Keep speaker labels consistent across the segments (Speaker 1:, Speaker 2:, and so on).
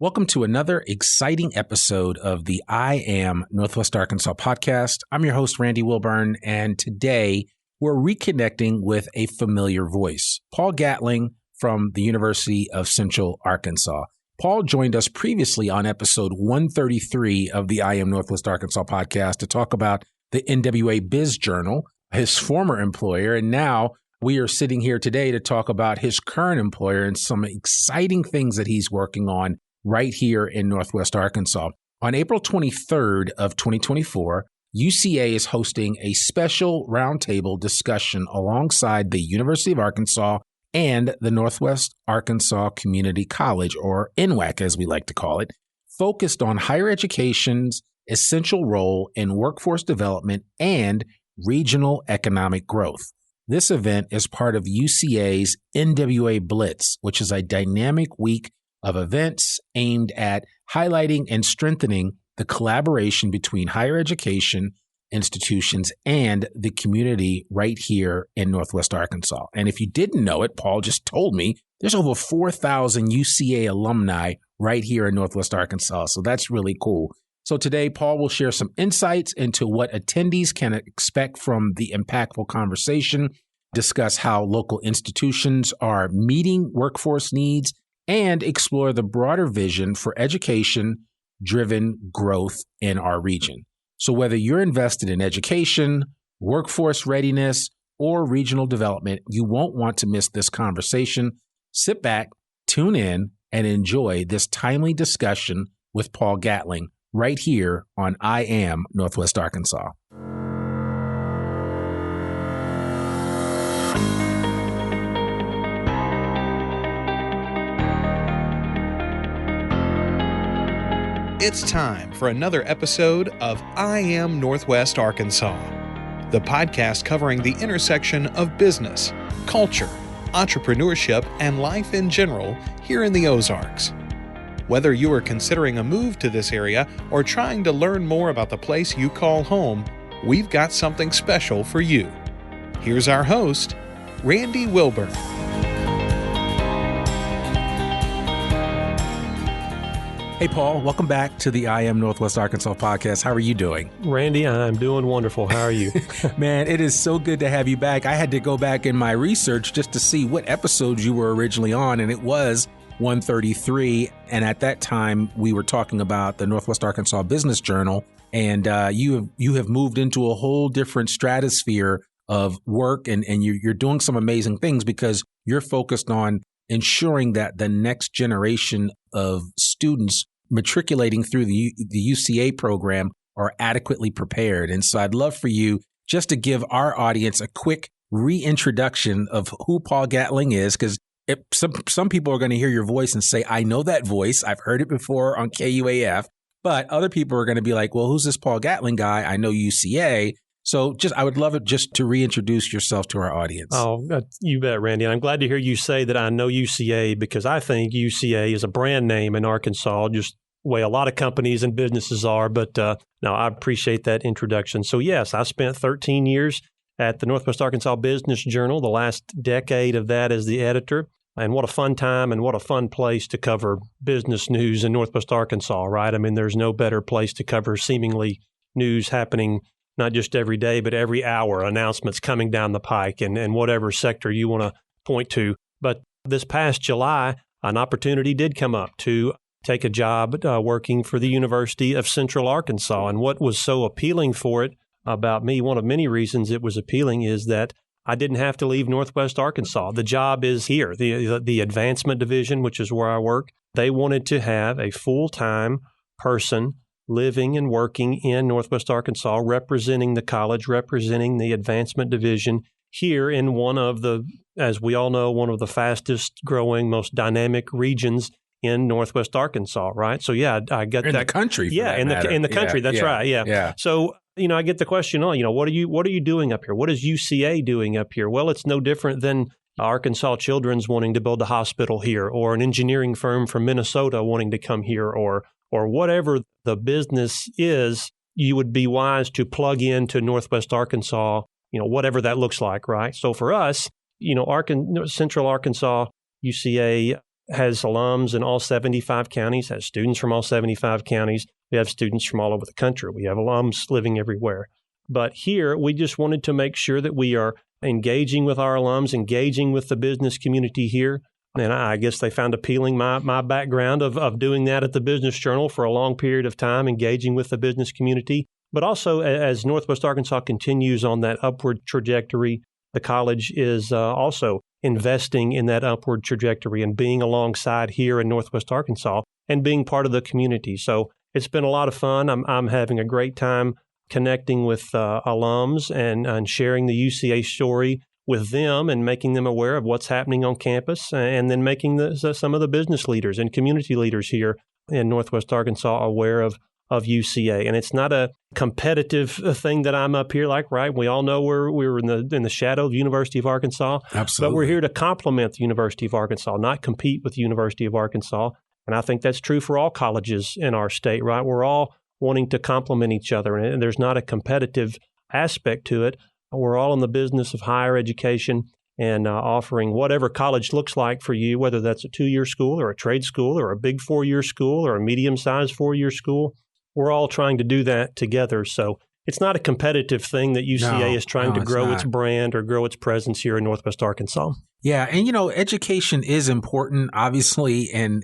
Speaker 1: Welcome to another exciting episode of the I Am Northwest Arkansas podcast. I'm your host, Randy Wilburn, and today we're reconnecting with a familiar voice, Paul Gatling from the University of Central Arkansas. Paul joined us previously on episode 133 of the I Am Northwest Arkansas podcast to talk about the NWA Biz Journal, his former employer, and now we are sitting here today to talk about his current employer and some exciting things that he's working on right here in Northwest Arkansas. On April 23rd of 2024, UCA is hosting a special roundtable discussion alongside the University of Arkansas and the Northwest Arkansas Community College, or NWACC as we like to call it, focused on higher education's essential role in workforce development and regional economic growth. This event is part of UCA's NWA Blitz, which is a dynamic week of events aimed at highlighting and strengthening the collaboration between higher education institutions and the community right here in Northwest Arkansas. And if you didn't know it, Paul just told me there's over 4,000 UCA alumni right here in Northwest Arkansas. So that's really cool. So today, Paul will share some insights into what attendees can expect from the impactful conversation, discuss how local institutions are meeting workforce needs, and explore the broader vision for education-driven growth in our region. So whether you're invested in education, workforce readiness, or regional development, you won't want to miss this conversation. Sit back, tune in, and enjoy this timely discussion with Paul Gatling right here on I Am Northwest Arkansas.
Speaker 2: It's time for another episode of I Am Northwest Arkansas, the podcast covering the intersection of business, culture, entrepreneurship, and life in general here in the Ozarks. Whether you are considering a move to this area or trying to learn more about the place you call home, we've got something special for you. Here's our host, Randy Wilburn.
Speaker 1: Hey, Paul, welcome back to the I Am Northwest Arkansas podcast. How are you doing?
Speaker 3: Randy, I'm doing wonderful. How are you?
Speaker 1: Man, it is so good to have you back. I had to go back in my research just to see what episodes you were originally on, and it was 133. And at that time, we were talking about the Northwest Arkansas Business Journal, and you have moved into a whole different stratosphere of work, and you're doing some amazing things because you're focused on ensuring that the next generation of students matriculating through the UCA program are adequately prepared. And so I'd love for you just to give our audience a quick reintroduction of who Paul Gatling is, because some people are going to hear your voice and say, I know that voice. I've heard it before on KUAF. But other people are going to be like, well, who's this Paul Gatling guy? I know UCA. So I would love it just to reintroduce yourself to our audience.
Speaker 3: Oh, you bet, Randy. And I'm glad to hear you say that I know UCA, because I think UCA is a brand name in Arkansas, just the way a lot of companies and businesses are. But no, I appreciate that introduction. So yes, I spent 13 years at the Northwest Arkansas Business Journal, the last decade of that as the editor. And what a fun time and what a fun place to cover business news in Northwest Arkansas, right? I mean, there's no better place to cover seemingly news happening not just every day, but every hour, announcements coming down the pike and whatever sector you want to point to. But this past July, an opportunity did come up to take a job working for the University of Central Arkansas. And what was so appealing for it about me, one of many reasons it was appealing, is that I didn't have to leave Northwest Arkansas. The job is here. The advancement division, which is where I work, they wanted to have a full-time person living and working in Northwest Arkansas, representing the college, representing the advancement division here in one of the, as we all know, one of the fastest growing, most dynamic regions in Northwest Arkansas, right? So yeah, I get
Speaker 1: in
Speaker 3: that.
Speaker 1: The country.
Speaker 3: Yeah, in the country. That's right. Yeah. So, I get the question, what are you doing up here? What is UCA doing up here? Well, it's no different than Arkansas Children's wanting to build a hospital here, or an engineering firm from Minnesota wanting to come here, or whatever the business is. You would be wise to plug into Northwest Arkansas, whatever that looks like, right? So for us, Central Arkansas, UCA, has alums in all 75 counties, has students from all 75 counties. We have students from all over the country. We have alums living everywhere. But here, we just wanted to make sure that we are engaging with our alums, engaging with the business community here. And I guess they found appealing my background of doing that at the Business Journal for a long period of time, engaging with the business community. But also, as Northwest Arkansas continues on that upward trajectory, the college is also investing in that upward trajectory and being alongside here in Northwest Arkansas and being part of the community. So it's been a lot of fun. I'm having a great time connecting with alums and sharing the UCA story with them and making them aware of what's happening on campus, and then making some of the business leaders and community leaders here in Northwest Arkansas aware of UCA. And it's not a competitive thing that I'm up here like, right? We all know we're in the shadow of the University of Arkansas.
Speaker 1: Absolutely. But
Speaker 3: we're here to complement the University of Arkansas, not compete with the University of Arkansas. And I think that's true for all colleges in our state, right? We're all wanting to complement each other, and there's not a competitive aspect to it. We're all in the business of higher education and offering whatever college looks like for you, whether that's a 2-year school or a trade school or a big 4-year school or a medium-sized 4-year school. We're all trying to do that together. So it's not a competitive thing that UCA is trying to grow its brand or grow its presence here in Northwest Arkansas.
Speaker 1: Yeah. And, education is important, obviously. And,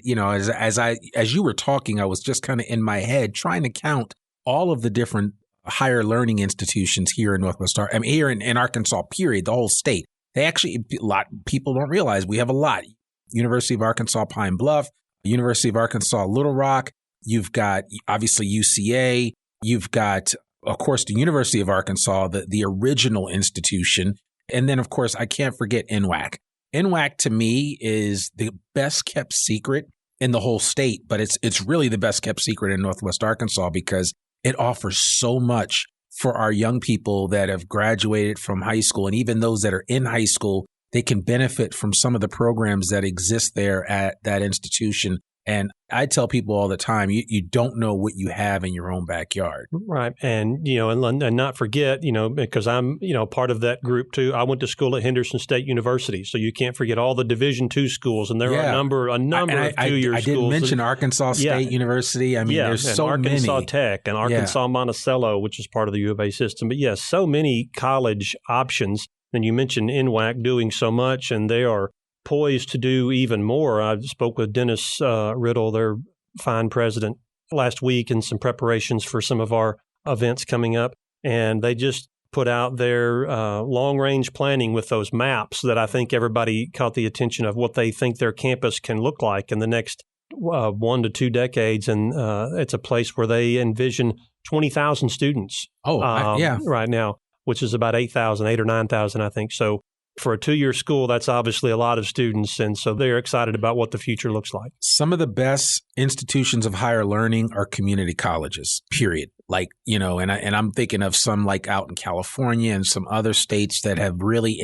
Speaker 1: as you were talking, I was just kind of in my head trying to count all of the different higher learning institutions here in Northwest Arkansas. I mean, here in Arkansas, period, the whole state. They actually, a lot of people don't realize we have a lot. University of Arkansas Pine Bluff, University of Arkansas Little Rock. You've got, obviously, UCA. You've got, of course, the University of Arkansas, the original institution. And then, of course, I can't forget NWACC. NWACC, to me, is the best kept secret in the whole state, but it's really the best kept secret in Northwest Arkansas because it offers so much for our young people that have graduated from high school. And even those that are in high school, they can benefit from some of the programs that exist there at that institution. And I tell people all the time, you don't know what you have in your own backyard.
Speaker 3: Right. And, and not forget, because I'm, part of that group too. I went to school at Henderson State University. So you can't forget all the Division II schools. And there are a number of 2-year schools.
Speaker 1: I didn't mention Arkansas State University. I mean, there's so
Speaker 3: Arkansas
Speaker 1: many.
Speaker 3: Tech and Arkansas Monticello, which is part of the UofA system. But yes, so many college options. And you mentioned NWACC doing so much, and they are poised to do even more. I spoke with Dennis Riddle, their fine president, last week in some preparations for some of our events coming up. And they just put out their long-range planning with those maps that I think everybody caught the attention of what they think their campus can look like in the next 1 to 2 decades. And it's a place where they envision 20,000 students right now, which is about 8,000 or 9,000, I think. So for a 2-year school, that's obviously a lot of students. And so they're excited about what the future looks like.
Speaker 1: Some of the best institutions of higher learning are community colleges, period. Like, and I'm thinking of some like out in California and some other states that have really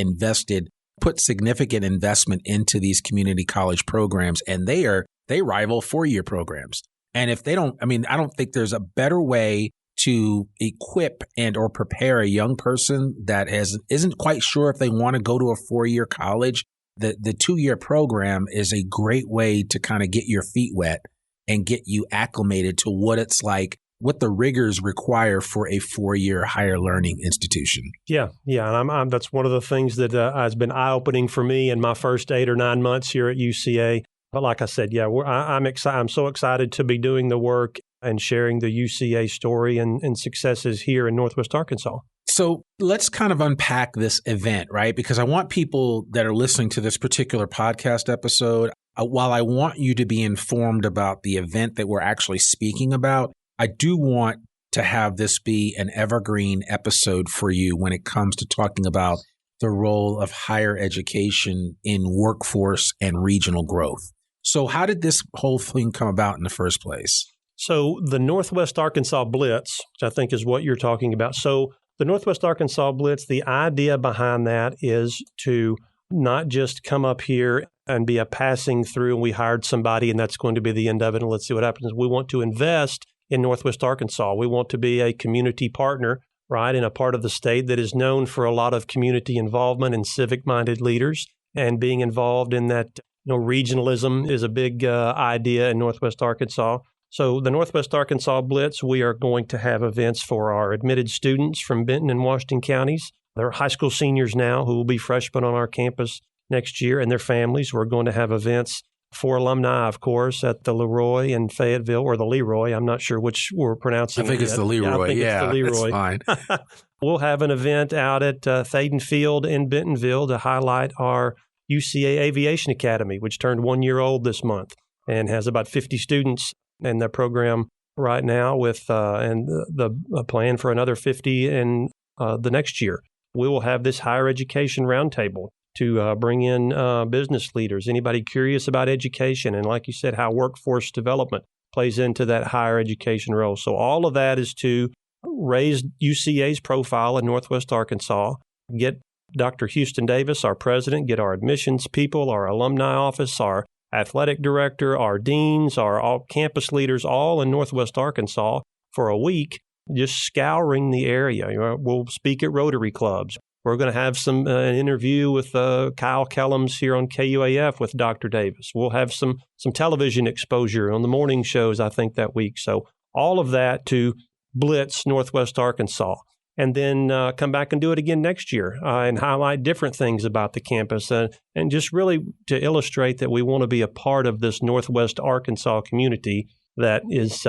Speaker 1: put significant investment into these community college programs. And they rival 4-year programs. And if they don't, I don't think there's a better way to equip and or prepare a young person that isn't quite sure if they want to go to a 4-year college. The 2-year program is a great way to kind of get your feet wet and get you acclimated to what it's like, what the rigors require for a 4-year higher learning institution. Yeah.
Speaker 3: And that's one of the things that has been eye-opening for me in my first 8 or 9 months here at UCA. But like I said, I'm excited. I'm so excited to be doing the work and sharing the UCA story and successes here in Northwest Arkansas.
Speaker 1: So let's kind of unpack this event, right? Because I want people that are listening to this particular podcast episode, while I want you to be informed about the event that we're actually speaking about, I do want to have this be an evergreen episode for you when it comes to talking about the role of higher education in workforce and regional growth. So how did this whole thing come about in the first place?
Speaker 3: So the Northwest Arkansas Blitz, which I think is what you're talking about. So the Northwest Arkansas Blitz, the idea behind that is to not just come up here and be a passing through and we hired somebody and that's going to be the end of it and let's see what happens. We want to invest in Northwest Arkansas. We want to be a community partner, right, in a part of the state that is known for a lot of community involvement and civic-minded leaders and being involved in that regionalism is a big idea in Northwest Arkansas. So the Northwest Arkansas Blitz, we are going to have events for our admitted students from Benton and Washington counties. They're high school seniors now who will be freshmen on our campus next year, and their families. We're going to have events for alumni, of course, at the Leroy in Fayetteville, or the Leroy. I'm not sure which we're pronouncing it.
Speaker 1: I think it's the Leroy.
Speaker 3: Yeah, it's the Leroy.
Speaker 1: That's fine.
Speaker 3: We'll have an event out at Thaden Field in Bentonville to highlight our UCA Aviation Academy, which turned 1 year old this month and has about 50 students in the program right now, with and the plan for another 50 in the next year. We will have this higher education roundtable to bring in business leaders, anybody curious about education, and like you said, how workforce development plays into that higher education role. So all of that is to raise UCA's profile in Northwest Arkansas, get Dr. Houston Davis, our president, get our admissions people, our alumni office, our athletic director, our deans, our all campus leaders, all in Northwest Arkansas for a week, just scouring the area. We'll speak at Rotary clubs. We're going to have an interview with Kyle Kellums here on KUAF with Dr. Davis. We'll have some television exposure on the morning shows, I think, that week. So all of that to blitz Northwest Arkansas, and then come back and do it again next year and highlight different things about the campus and just really to illustrate that we want to be a part of this Northwest Arkansas community that is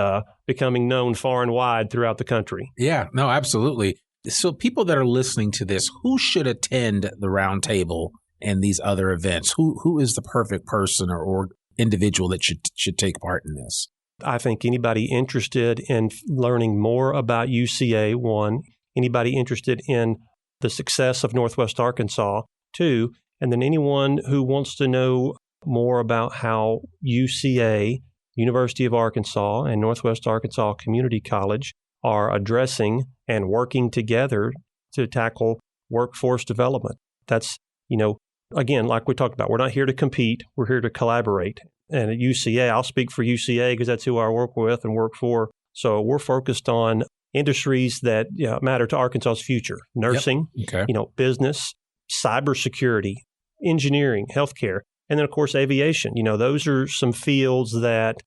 Speaker 3: becoming known far and wide throughout the country.
Speaker 1: Yeah, no, absolutely. So people that are listening to this, who should attend the roundtable and these other events? Who is the perfect person or individual that should take part in this?
Speaker 3: I think anybody interested in learning more about UCA, one, anybody interested in the success of Northwest Arkansas, two, and then anyone who wants to know more about how UCA, University of Arkansas, and Northwest Arkansas Community College are addressing and working together to tackle workforce development. That's, again, like we talked about, we're not here to compete. We're here to collaborate. And at UCA, I'll speak for UCA because that's who I work with and work for. So we're focused on industries that matter to Arkansas's future: nursing, business, cybersecurity, engineering, healthcare, and then, of course, aviation. Those are some fields that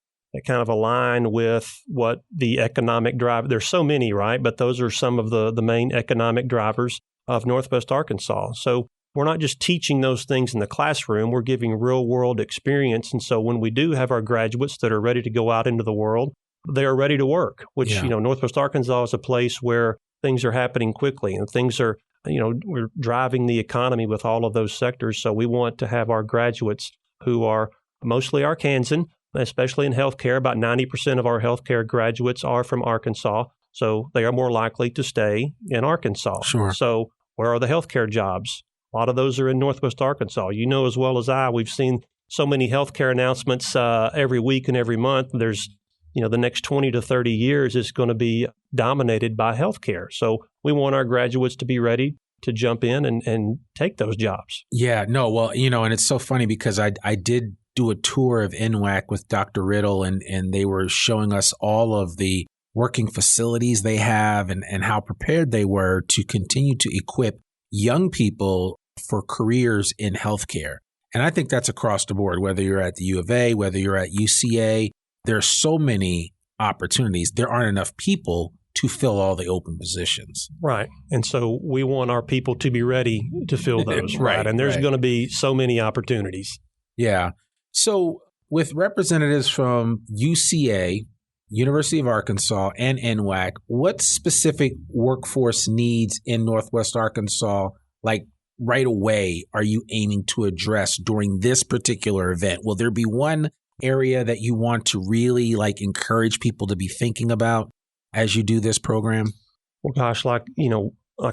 Speaker 3: kind of align with what the economic drive. There's so many, right? But those are some of the main economic drivers of Northwest Arkansas. So we're not just teaching those things in the classroom. We're giving real world experience. And so when we do have our graduates that are ready to go out into the world, they are ready to work, which, Northwest Arkansas is a place where things are happening quickly and things are, we're driving the economy with all of those sectors. So we want to have our graduates who are mostly Arkansan, especially in healthcare. About 90% of our healthcare graduates are from Arkansas, so they are more likely to stay in Arkansas.
Speaker 1: Sure.
Speaker 3: So where are the healthcare jobs? A lot of those are in Northwest Arkansas. You know as well as I, we've seen so many healthcare announcements every week and every month. There's, the next 20 to 30 years is going to be dominated by healthcare. So we want our graduates to be ready to jump in and take those jobs.
Speaker 1: Yeah, no, well, and it's so funny because I did do a tour of NWACC with Dr. Riddle, and they were showing us all of the working facilities they have and how prepared they were to continue to equip young people for careers in healthcare. And I think that's across the board, whether you're at the UofA, whether you're at UCA, there are so many opportunities. There aren't enough people to fill all the open positions.
Speaker 3: Right. And so we want our people to be ready to fill those. Right. And there's going to be so many opportunities.
Speaker 1: Yeah. So with representatives from UCA, University of Arkansas, and NWACC, what specific workforce needs in Northwest Arkansas, like right away, are you aiming to address during this particular event? Will there be one area that you want to really encourage people to be thinking about as you do this program?
Speaker 3: Well, gosh, like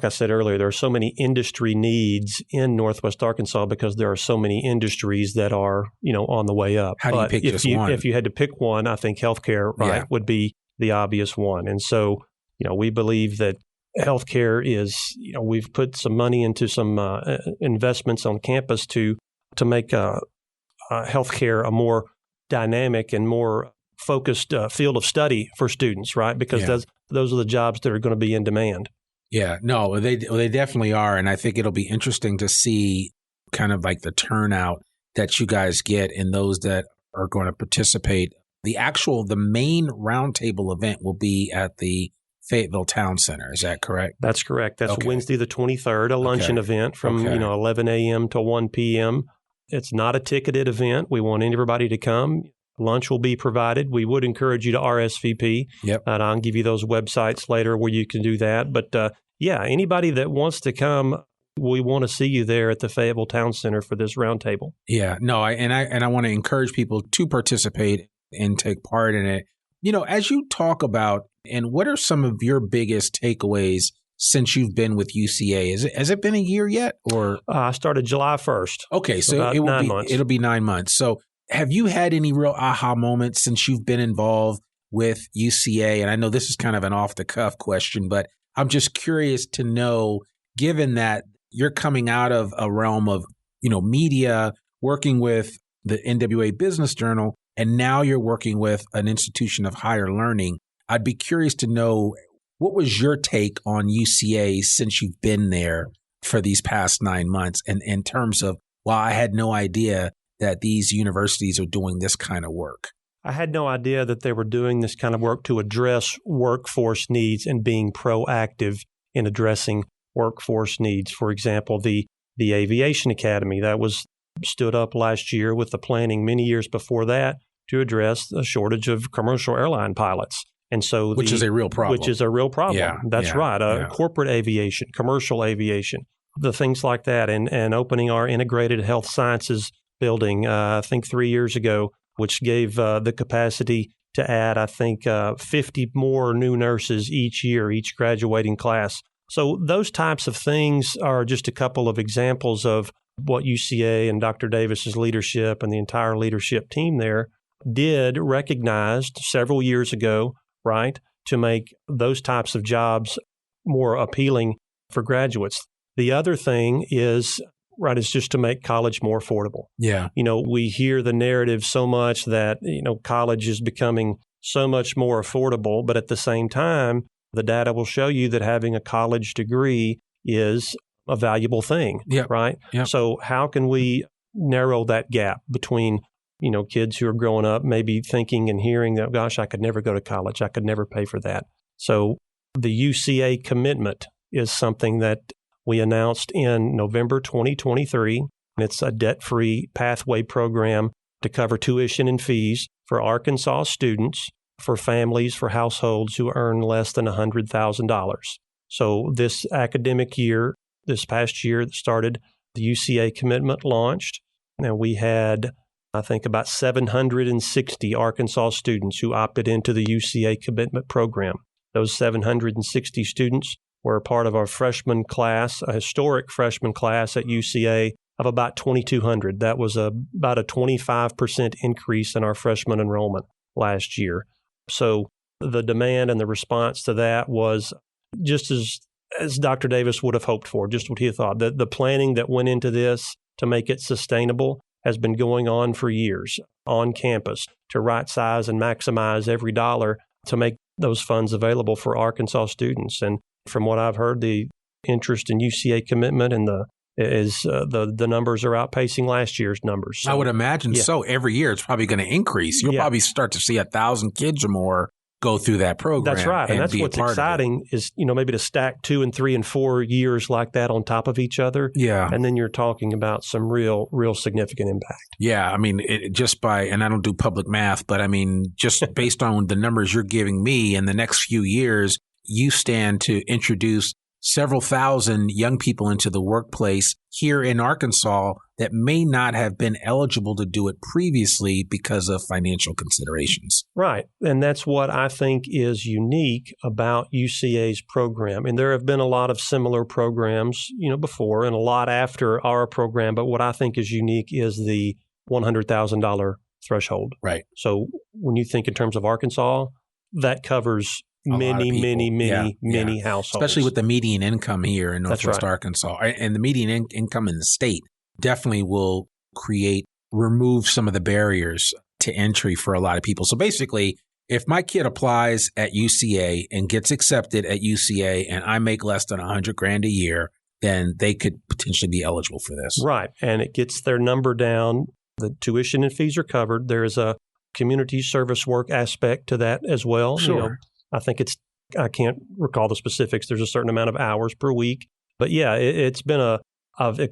Speaker 3: I said earlier, there are so many industry needs in Northwest Arkansas because there are so many industries that are, on the way up.
Speaker 1: How do you pick just one?
Speaker 3: If you had to pick one, I think healthcare, would be the obvious one. And so, we believe that healthcare is, we've put some money into some investments on campus to make healthcare a more dynamic and more focused field of study for students, right? Because those are the jobs that are going to be in demand.
Speaker 1: Yeah, no, they definitely are. And I think it'll be interesting to see kind of like the turnout that you guys get and those that are going to participate. The main roundtable event will be at the Fayetteville Town Center. Is that correct?
Speaker 3: That's correct. That's
Speaker 1: Okay.
Speaker 3: Wednesday the 23rd, a luncheon event from 11 a.m. to 1 p.m. It's not a ticketed event. We want everybody to come. Lunch will be provided. We would encourage you to RSVP.
Speaker 1: Yep.
Speaker 3: And I'll give you those websites later where you can do that. But anybody that wants to come, we want to see you there at the Fayetteville Town Center for this roundtable.
Speaker 1: Yeah, no, I want to encourage people to participate and take part in it. As you talk about, and what are some of your biggest takeaways since you've been with UCA? Has it been a year yet? Or
Speaker 3: I started July 1st.
Speaker 1: Okay, so it'll be 9 months. So have you had any real aha moments since you've been involved with UCA? And I know this is kind of an off-the-cuff question, but I'm just curious to know, given that you're coming out of a realm of, media, working with the NWA Business Journal, and now you're working with an institution of higher learning. I'd be curious to know, what was your take on UCA since you've been there for these past 9 months? And in terms of, I had no idea that these universities are doing this kind of work.
Speaker 3: I had no idea that they were doing this kind of work to address workforce needs and being proactive in addressing workforce needs. For example, the Aviation Academy that was stood up last year with the planning many years before that to address the shortage of commercial airline pilots. And so
Speaker 1: which is a real problem.
Speaker 3: Yeah, that's right. Corporate aviation, commercial aviation, the things like that, and opening our integrated health sciences building, I think 3 years ago, which gave the capacity to add, 50 more new nurses each year, each graduating class. So those types of things are just a couple of examples of what UCA and Dr. Davis's leadership and the entire leadership team there did recognized several years ago, right, to make those types of jobs more appealing for graduates. The other thing is just to make college more affordable.
Speaker 1: Yeah.
Speaker 3: We hear the narrative so much that, college is becoming so much more affordable, but at the same time, the data will show you that having a college degree is a valuable thing, right? Yep. So how can we narrow that gap between, kids who are growing up maybe thinking and hearing that, gosh, I could never go to college, I could never pay for that. So the UCA commitment is something that we announced in November 2023, and it's a debt-free pathway program to cover tuition and fees for Arkansas students, for families, for households who earn less than $100,000. So this academic year, this past year that started, the UCA commitment launched, and we had, about 760 Arkansas students who opted into the UCA commitment program. Those 760 students were part of our freshman class, a historic freshman class at UCA of about 2,200. That was about a 25% increase in our freshman enrollment last year. So the demand and the response to that was just as Dr. Davis would have hoped for, just what he thought. The planning that went into this to make it sustainable has been going on for years on campus to right size and maximize every dollar to make those funds available for Arkansas students. And from what I've heard, the interest in UCA commitment and the numbers are outpacing last year's numbers. So,
Speaker 1: I would imagine so. Every year it's probably going to increase. You'll probably start to see 1,000 kids or more go through that program.
Speaker 3: That's right. And that's what's exciting is, maybe to stack 2 and 3 and 4 years like that on top of each other.
Speaker 1: Yeah.
Speaker 3: And then you're talking about some real significant impact.
Speaker 1: Yeah. I mean, and I don't do public math, but I mean, just based on the numbers you're giving me in the next few years, you stand to introduce several thousand young people into the workplace here in Arkansas that may not have been eligible to do it previously because of financial considerations.
Speaker 3: Right. And that's what I think is unique about UCA's program. And there have been a lot of similar programs, before and a lot after our program. But what I think is unique is the $100,000 threshold.
Speaker 1: Right.
Speaker 3: So when you think in terms of Arkansas, that covers many households.
Speaker 1: Especially with the median income here in Northwest Arkansas. And the median income in the state definitely will remove some of the barriers to entry for a lot of people. So basically, if my kid applies at UCA and gets accepted at UCA and I make less than $100,000 a year, then they could potentially be eligible for this.
Speaker 3: Right. And it gets their number down The tuition and fees are covered. There is a community service work aspect to that as well.
Speaker 1: Sure.
Speaker 3: I think I can't recall the specifics. There's a certain amount of hours per week. But yeah, it's been a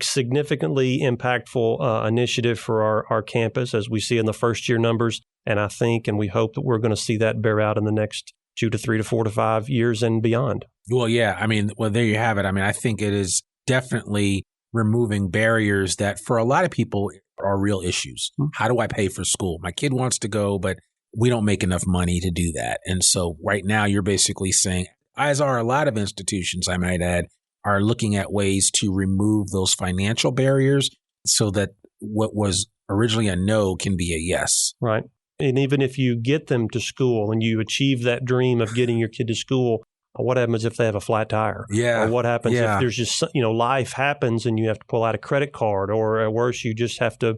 Speaker 3: significantly impactful initiative for our campus, as we see in the first year numbers. And I think and we hope that we're going to see that bear out in the next 2 to 3 to 4 to 5 years and beyond.
Speaker 1: Well, yeah. I mean, well, there you have it. I mean, I think it is definitely removing barriers that for a lot of people are real issues. How do I pay for school? My kid wants to go, but we don't make enough money to do that. And so right now you're basically saying, as are a lot of institutions, I might add, are looking at ways to remove those financial barriers so that what was originally a no can be a yes.
Speaker 3: Right. And even if you get them to school and you achieve that dream of getting your kid to school, what happens if they have a flat tire?
Speaker 1: Yeah.
Speaker 3: Or what happens if there's just, life happens and you have to pull out a credit card, or at worse, you just have to,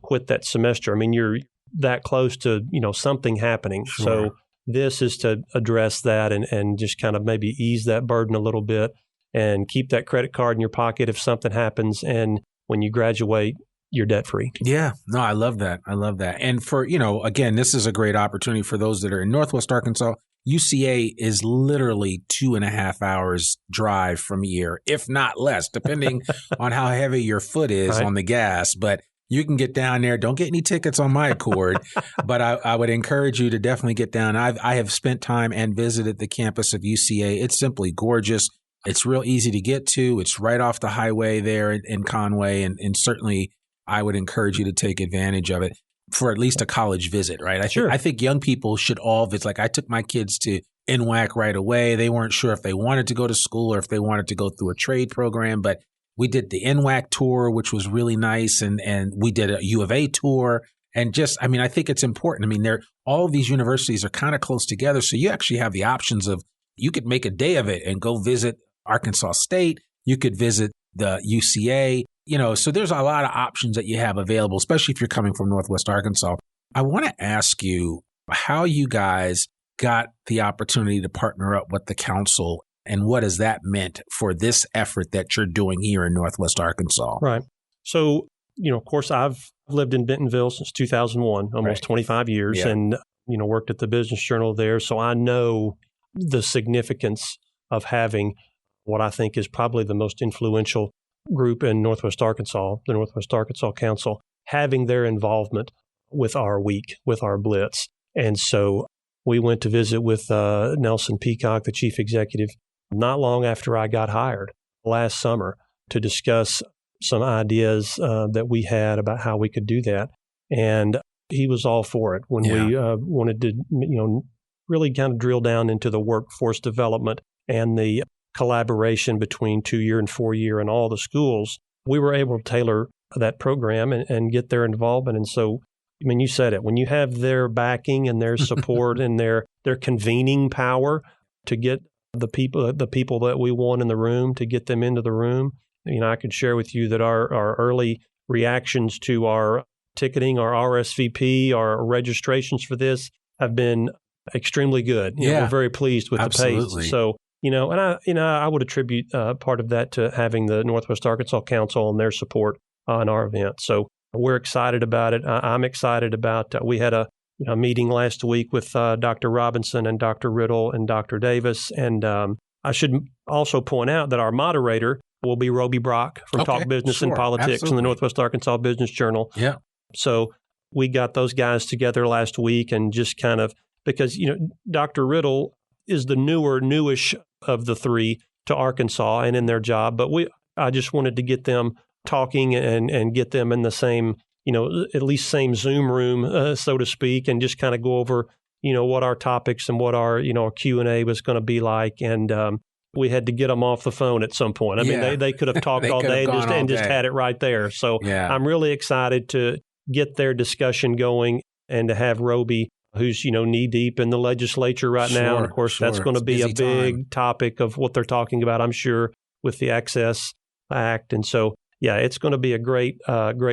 Speaker 3: quit that semester. I mean, you're that close to, something happening.
Speaker 1: Sure.
Speaker 3: So this is to address that and just kind of maybe ease that burden a little bit and keep that credit card in your pocket if something happens. And when you graduate, you're debt free.
Speaker 1: Yeah. No, I love that. I love that. And for, again, this is a great opportunity for those that are in Northwest Arkansas. UCA is literally 2.5 hours drive from here, if not less, depending on how heavy your foot is on the gas. But you can get down there. Don't get any tickets on my accord, but I would encourage you to definitely get down. I have spent time and visited the campus of UCA. It's simply gorgeous. It's real easy to get to. It's right off the highway there in Conway. And certainly I would encourage you to take advantage of it for at least a college visit, right? I think young people should all visit. Like I took my kids to NWACC right away. They weren't sure if they wanted to go to school or if they wanted to go through a trade program, but we did the NWACC tour, which was really nice. And we did a UofA tour. And I think it's important. I mean, all of these universities are kind of close together. So you actually have the options of, you could make a day of it and go visit Arkansas State. You could visit the UCA, so there's a lot of options that you have available, especially if you're coming from Northwest Arkansas. I want to ask you how you guys got the opportunity to partner up with the council and what has that meant for this effort that you're doing here in Northwest Arkansas?
Speaker 3: Right. So, of course, I've lived in Bentonville since 2001, almost 25 years, and, worked at the Business Journal there. So I know the significance of having what I think is probably the most influential group in Northwest Arkansas, the Northwest Arkansas Council, having their involvement with our week, with our Blitz. And so we went to visit with Nelson Peacock, the chief executive, not long after I got hired last summer to discuss some ideas that we had about how we could do that. And he was all for it when we wanted to, really kind of drill down into the workforce development and the collaboration between 2-year and 4-year and all the schools. We were able to tailor that program and get their involvement. And so, you said it, when you have their backing and their support and their convening power to get the people that we want in the room, to get them into the room. I could share with you that our early reactions to our ticketing, our RSVP, our registrations for this have been extremely good. We're very pleased with the pace. So, I would attribute part of that to having the Northwest Arkansas Council and their support on our event. So we're excited about it. I'm excited about we had a meeting last week with Dr. Robinson and Dr. Riddle and Dr. Davis. And I should also point out that our moderator will be Roby Brock from Talk Business and Politics in the Northwest Arkansas Business Journal.
Speaker 1: Yeah.
Speaker 3: So we got those guys together last week and just kind of, because, Dr. Riddle is the newish of the three to Arkansas and in their job. But I just wanted to get them talking and get them in the same, at least same Zoom room, so to speak, and just kind of go over, what our topics and what our, Q&A was going to be like. And we had to get them off the phone at some point. I mean, they could have talked all day and just had it right there. So I'm really excited to get their discussion going and to have Roby, who's, knee deep in the legislature right now. And of course, that's going to be a big topic of what they're talking about, I'm sure, with the Access Act. And so, it's going to be a great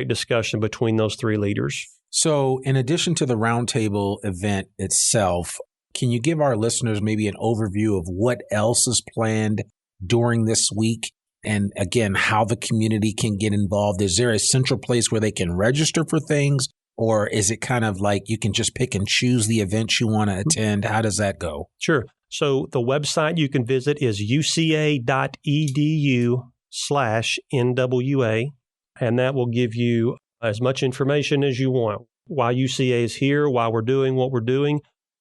Speaker 3: discussion between those three leaders.
Speaker 1: So in addition to the roundtable event itself, can you give our listeners maybe an overview of what else is planned during this week and again, how the community can get involved? Is there a central place where they can register for things? Or is it kind of like you can just pick and choose the events you want to attend? How does that go?
Speaker 3: Sure. So the website you can visit is uca.edu/NWA, and that will give you as much information as you want. Why UCA is here, why we're doing what we're doing,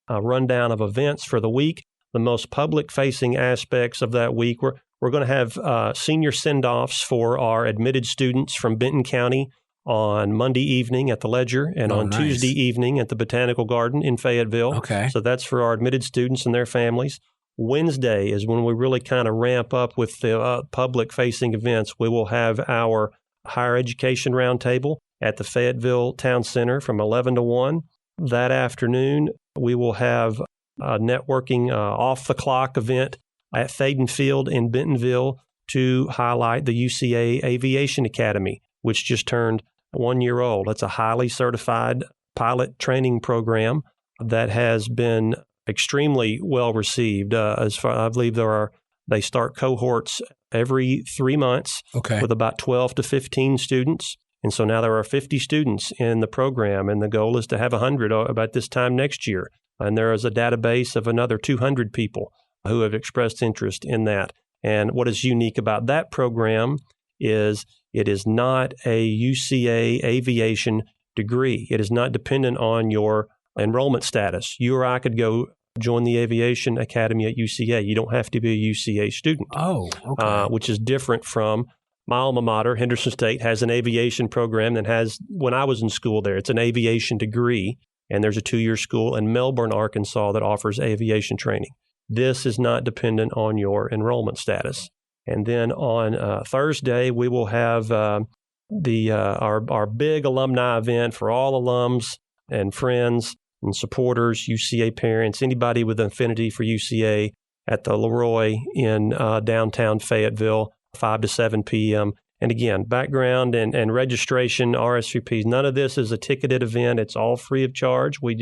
Speaker 3: a rundown of events for the week, the most public-facing aspects of that week. We're going to have senior send-offs for our admitted students from Benton County on Monday evening at the Ledger and on
Speaker 1: nice.
Speaker 3: Tuesday evening at the Botanical Garden in Fayetteville.
Speaker 1: Okay.
Speaker 3: So that's for our admitted students and their families. Wednesday is when we really kind of ramp up with the public-facing events. We will have our higher education roundtable at the Fayetteville Town Center from 11 to 1. That afternoon, we will have a networking off-the-clock event at Thaden Field in Bentonville to highlight the UCA Aviation Academy, which just turned 1 year old. It's a highly certified pilot training program that has been extremely well received. As far I believe they start cohorts every 3 months with about 12 to 15 students. And so now there are 50 students in the program, and the goal is to have 100 about this time next year. And there is a database of another 200 people who have expressed interest in that. And what is unique about that program is it is not a UCA aviation degree. It is not dependent on your enrollment status. You or I could go join the Aviation Academy at UCA. You don't have to be a UCA student. Which is different from my alma mater. Henderson State has an aviation program that has, when I was in school there, it's an aviation degree, and there's a 2-year school in Melbourne, Arkansas that offers aviation training. This is not dependent on your enrollment status. And then on Thursday, we will have our big alumni event for all alums and friends and supporters, UCA parents, anybody with an affinity for UCA at the Leroy in downtown Fayetteville, 5 to 7 p.m. And again, background and registration, RSVPs, none of this is a ticketed event. It's all free of charge. We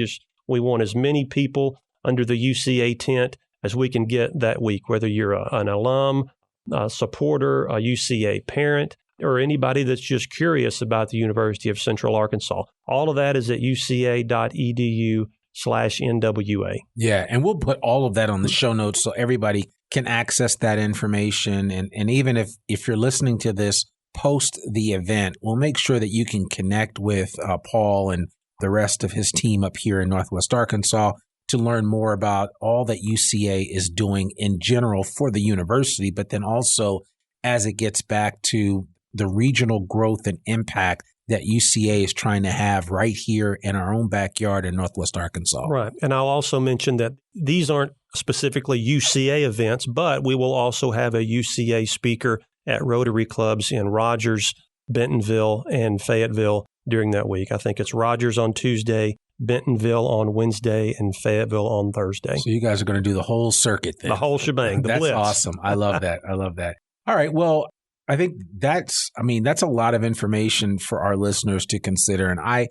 Speaker 3: want as many people under the UCA tent as we can get that week, whether you're an alum, a supporter, a UCA parent, or anybody that's just curious about the University of Central Arkansas. All of that is at uca.edu/NWA.
Speaker 1: Yeah, and we'll put all of that on the show notes so everybody can access that information. And even if you're listening to this post the event, we'll make sure that you can connect with Paul and the rest of his team up here in Northwest Arkansas to learn more about all that UCA is doing in general for the university, but then also as it gets back to the regional growth and impact that UCA is trying to have right here in our own backyard in Northwest Arkansas.
Speaker 3: Right. And I'll also mention that these aren't specifically UCA events, but we will also have a UCA speaker at Rotary clubs in Rogers, Bentonville, and Fayetteville during that week. I think it's Rogers on Tuesday, Bentonville on Wednesday, and Fayetteville on Thursday.
Speaker 1: So you guys are going to do the whole circuit then.
Speaker 3: The whole shebang, the
Speaker 1: That's
Speaker 3: Blitz.
Speaker 1: Awesome. I love that. I love that. All right. Well, I think that's a lot of information for our listeners to consider. And I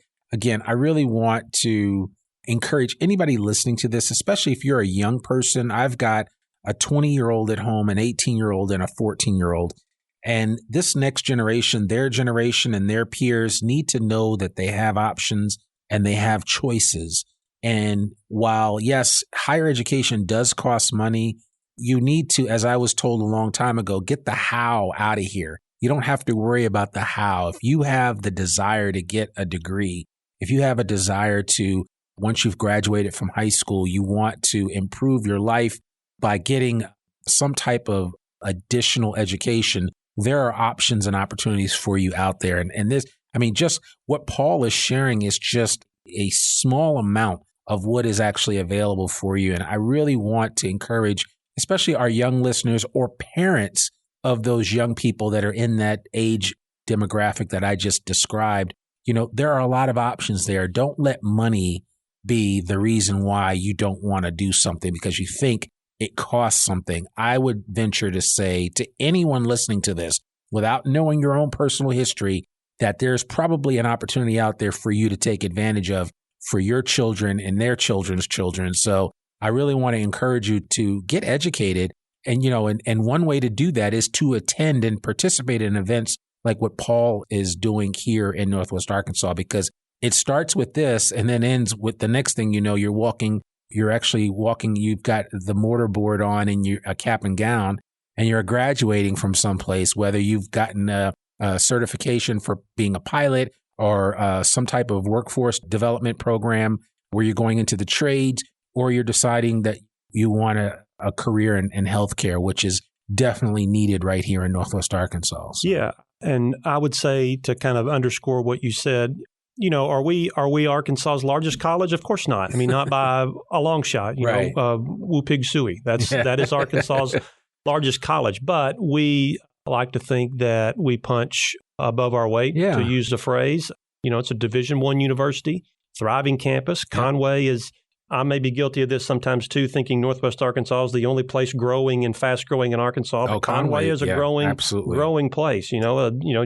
Speaker 1: really want to encourage anybody listening to this, especially if you're a young person. I've got a 20-year-old at home, an 18-year-old, and a 14-year-old. And this next generation, their generation and their peers need to know that they have options and they have choices. And while, yes, higher education does cost money, you need to, as I was told a long time ago, get the how out of here. You don't have to worry about the how. If you have the desire to get a degree, if you have a desire to, once you've graduated from high school, you want to improve your life by getting some type of additional education, there are options and opportunities for you out there. And this, just what Paul is sharing is just a small amount of what is actually available for you. And I really want to encourage, especially our young listeners or parents of those young people that are in that age demographic that I just described. There are a lot of options there. Don't let money be the reason why you don't want to do something because you think it costs something. I would venture to say to anyone listening to this, without knowing your own personal history, that there's probably an opportunity out there for you to take advantage of for your children and their children's children. So I really want to encourage you to get educated And, and one way to do that is to attend and participate in events like what Paul is doing here in Northwest Arkansas, because it starts with this and then ends with the next thing you're actually walking, you've got the mortarboard on and you're a cap and gown, and you're graduating from someplace, whether you've gotten a certification for being a pilot or some type of workforce development program where you're going into the trades, or you're deciding that you want a career in healthcare, which is definitely needed right here in Northwest Arkansas. So.
Speaker 3: Yeah. And I would say, to kind of underscore what you said, are we Arkansas's largest college? Of course not. I mean, not by a long shot.
Speaker 1: Right.
Speaker 3: Woo Pig Suey. That is Arkansas's largest college. But we like to think that we punch above our weight, to use the phrase. It's a Division I university, thriving campus. Conway is, I may be guilty of this sometimes too, thinking Northwest Arkansas is the only place growing and fast growing in Arkansas. But Conway is a growing place,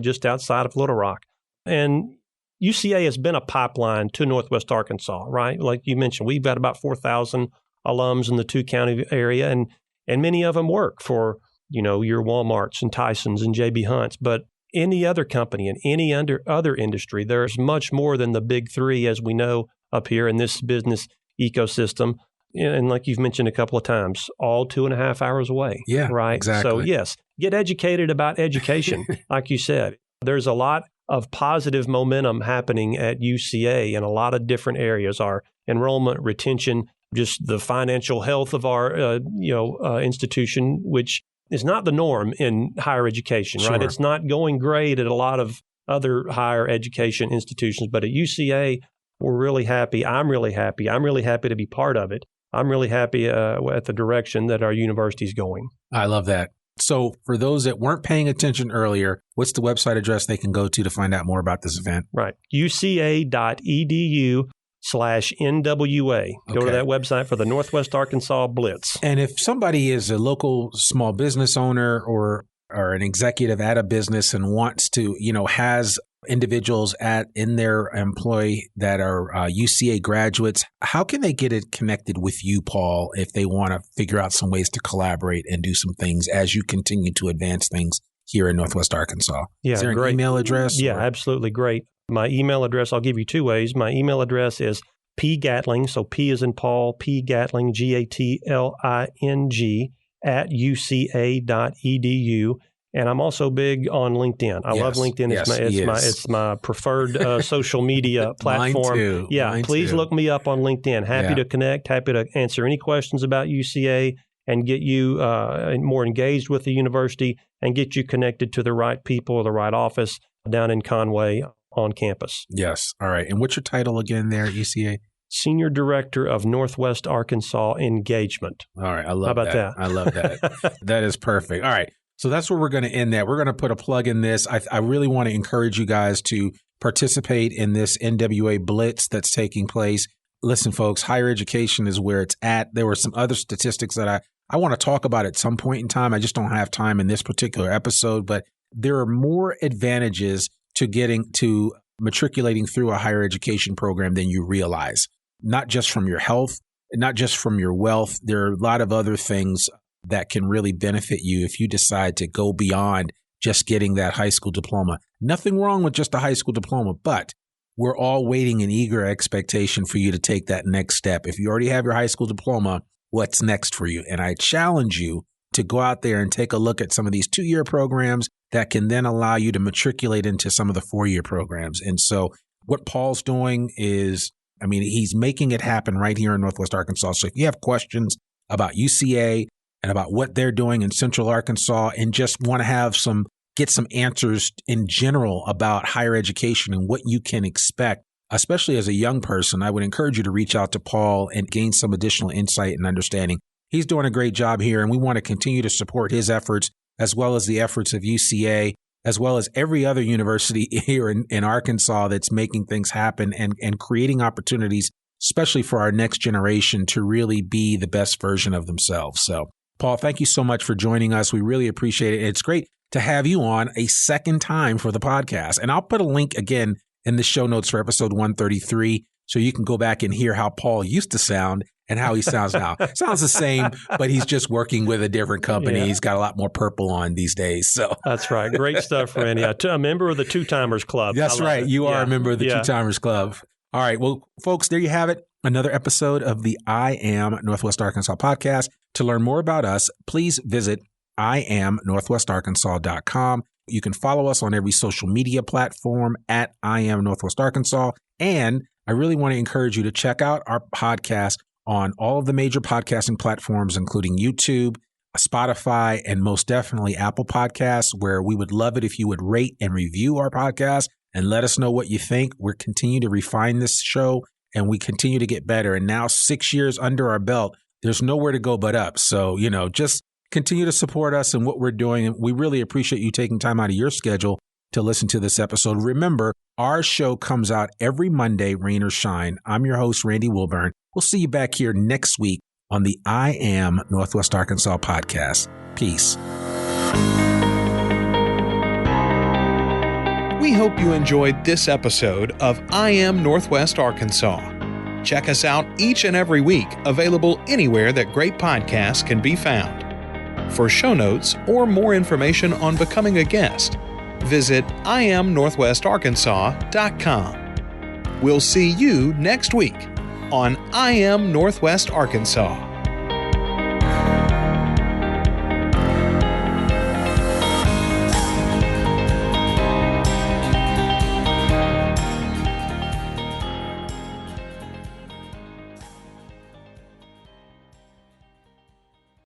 Speaker 3: just outside of Little Rock. And UCA has been a pipeline to Northwest Arkansas, right? Like you mentioned, we've got about 4,000 alums in the two-county area, and many of them work for, your Walmarts and Tysons and J.B. Hunts. But any other company in any other industry, there's much more than the big three, as we know up here in this business ecosystem. And like you've mentioned a couple of times, all 2.5 hours away.
Speaker 1: Yeah,
Speaker 3: right.
Speaker 1: Exactly.
Speaker 3: So yes, get educated about education. Like you said, there's a lot of positive momentum happening at UCA in a lot of different areas. Our enrollment, retention, just the financial health of our institution, which is not the norm in higher education, right? It's not going great at a lot of other higher education institutions, but at UCA, we're really happy. I'm really happy. I'm really happy to be part of it. I'm really happy at the direction that our university is going. I
Speaker 1: love that. So for those that weren't paying attention earlier, what's the website address they can go to find out more about this event?
Speaker 3: Right. uca.edu/NWA. Go to that website for the Northwest Arkansas Blitz.
Speaker 1: And if somebody is a local small business owner or an executive at a business and wants to, has individuals in their employ that are UCA graduates, how can they get it connected with you, Paul, if they want to figure out some ways to collaborate and do some things as you continue to advance things here in Northwest Arkansas?
Speaker 3: Yeah,
Speaker 1: is there an email address?
Speaker 3: Yeah, absolutely. Great. My email address, I'll give you two ways. My email address is pgatling, so P as in Paul, pgatling, Gatling, @uca.edu. And I'm also big on LinkedIn. I love LinkedIn. It's my preferred social media platform.
Speaker 1: Mine too.
Speaker 3: Yeah, please look me up on LinkedIn. Happy to connect. Happy to answer any questions about UCA and get you more engaged with the university and get you connected to the right people or the right office down in Conway on campus.
Speaker 1: Yes. All right. And what's your title again there at UCA?
Speaker 3: Senior Director of Northwest Arkansas Engagement.
Speaker 1: All right. I love
Speaker 3: How about that?
Speaker 1: I love that. That is perfect. All right. So that's where we're going to end that. We're going to put a plug in this. I really want to encourage you guys to participate in this NWA Blitz that's taking place. Listen, folks, higher education is where it's at. There were some other statistics that I want to talk about at some point in time. I just don't have time in this particular episode, but there are more advantages to getting to matriculating through a higher education program than you realize. Not just from your health, not just from your wealth. There are a lot of other things that can really benefit you if you decide to go beyond just getting that high school diploma. Nothing wrong with just a high school diploma, but we're all waiting in eager expectation for you to take that next step. If you already have your high school diploma, what's next for you? And I challenge you to go out there and take a look at some of these 2-year programs that can then allow you to matriculate into some of the 4-year programs. And so what Paul's doing is, he's making it happen right here in Northwest Arkansas. So if you have questions about UCA, and about what they're doing in Central Arkansas, and just want to get some answers in general about higher education and what you can expect, especially as a young person, I would encourage you to reach out to Paul and gain some additional insight and understanding. He's doing a great job here, and we want to continue to support his efforts, as well as the efforts of UCA, as well as every other university here in Arkansas that's making things happen and creating opportunities, especially for our next generation to really be the best version of themselves. So, Paul, thank you so much for joining us. We really appreciate it. It's great to have you on a second time for the podcast. And I'll put a link again in the show notes for episode 133 so you can go back and hear how Paul used to sound and how he sounds now. Sounds the same, but he's just working with a different company. Yeah. He's got a lot more purple on these days. So
Speaker 3: that's right. Great stuff, Randy. A member of the Two Timers Club.
Speaker 1: That's right. You are a member of the Two Timers Club. All right. Well, folks, there you have it. Another episode of the I Am Northwest Arkansas podcast. To learn more about us, please visit IamNorthwestArkansas.com. You can follow us on every social media platform at I Am Northwest Arkansas. And I really want to encourage you to check out our podcast on all of the major podcasting platforms, including YouTube, Spotify, and most definitely Apple Podcasts, where we would love it if you would rate and review our podcast and let us know what you think. We're continuing to refine this show and we continue to get better. And now 6 years under our belt, there's nowhere to go but up. So, just continue to support us and what we're doing. And we really appreciate you taking time out of your schedule to listen to this episode. Remember, our show comes out every Monday, rain or shine. I'm your host, Randy Wilburn. We'll see you back here next week on the I Am Northwest Arkansas podcast. Peace.
Speaker 2: We hope you enjoyed this episode of I Am Northwest Arkansas. Check us out each and every week, available anywhere that great podcasts can be found. For show notes or more information on becoming a guest, visit IamNorthwestArkansas.com. We'll see you next week on I Am Northwest Arkansas.